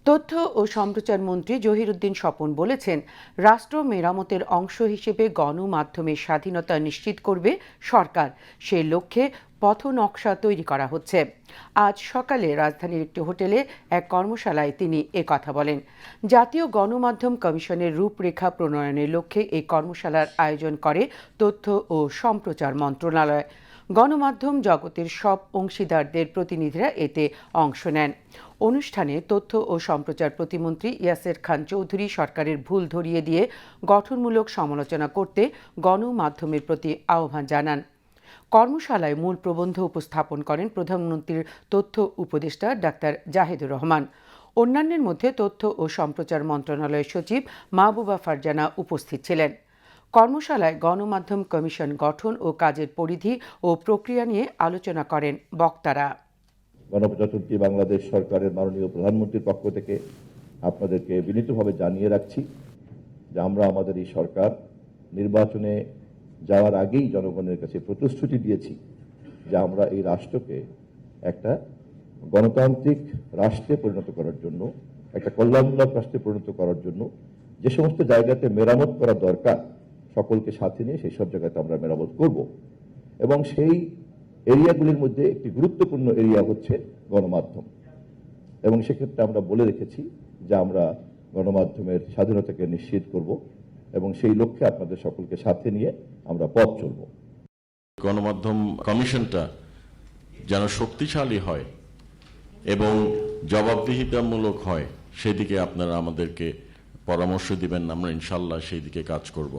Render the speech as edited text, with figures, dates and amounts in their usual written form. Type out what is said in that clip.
তথ্য ও সম্প্রচার মন্ত্রী জহিরুদ্দিন স্বপন বলেছেন, রাষ্ট্র মেরামতের অংশ হিসেবে গণমাধ্যমের স্বাধীনতা নিশ্চিত করবে সরকার। সে লক্ষ্যে পথনকশা তৈরি করা হচ্ছে। আজ সকালে রাজধানীর একটি হোটেলে এক কর্মশালায় তিনি কথা বলেন। জাতীয় গণমাধ্যম কমিশনের রূপরেখা প্রণয়নের লক্ষ্যে এই কর্মশালার আয়োজন করে তথ্য ও সম্প্রচার মন্ত্রণালয়। গণমাধ্যম জগতের সব অংশীদারদের প্রতিনিধিরা এতে অংশ নেন। অনুষ্ঠানে তথ্য ও সম্প্রচার প্রতিমন্ত্রী ইয়াসের খান চৌধুরী সরকারের ভুল ধরিয়ে দিয়ে গঠনমূলক সমালোচনা করতে গণমাধ্যমের প্রতি আহ্বান জানান। কর্মশালায় মূল প্রবন্ধ উপস্থাপন করেন প্রধানমন্ত্রীর তথ্য উপদেষ্টা ডাক্তার জাহিদুর রহমান। অন্যান্যের মধ্যে তথ্য ও সম্প্রচার মন্ত্রণালয়ের সচিব মাহবুবা ফারজানা উপস্থিত ছিলেন। কর্মশালায় গণমাধ্যম কমিশন গঠন ও কাজের পরিধি ও প্রক্রিয়া নিয়ে আলোচনা করেন বক্তারা। গণপ্রজাতন্ত্রী বাংলাদেশ সরকারের মাননীয় প্রধানমন্ত্রীর পক্ষ থেকে আপনাদেরকে বিনীতভাবে জানিয়ে রাখছি যে আমরা আমাদের এই সরকার নির্বাচনে যাওয়ার আগেই জনগণের কাছে প্রতিশ্রুতি দিয়েছি যে আমরা এই রাষ্ট্রকে একটা গণতান্ত্রিক রাষ্ট্রে পরিণত করার জন্য, একটা কল্যাণমূলক রাষ্ট্রে পরিণত করার জন্য যে সমস্ত জায়গাতে মেরামত করা দরকার সকলকে সাথে নিয়ে সেই সব জায়গাতে আমরা মেরামত করব। এবং সেই এরিয়াগুলির মধ্যে একটি গুরুত্বপূর্ণ এরিয়া হচ্ছে গণমাধ্যম। এবং সেক্ষেত্রে আমরা বলে রেখেছি যে আমরা গণমাধ্যমের স্বাধীনতাকে নিশ্চিত করব এবং সেই লক্ষ্যে আপনাদের সকলকে সাথে নিয়ে আমরা পথ চলব। গণমাধ্যম কমিশনটা যেন শক্তিশালী হয় এবং জবাবদিহিতামূলক হয়, সেদিকে আপনারা আমাদেরকে পরামর্শ দিবেন। আমরা ইনশাল্লাহ সেই দিকে কাজ করব।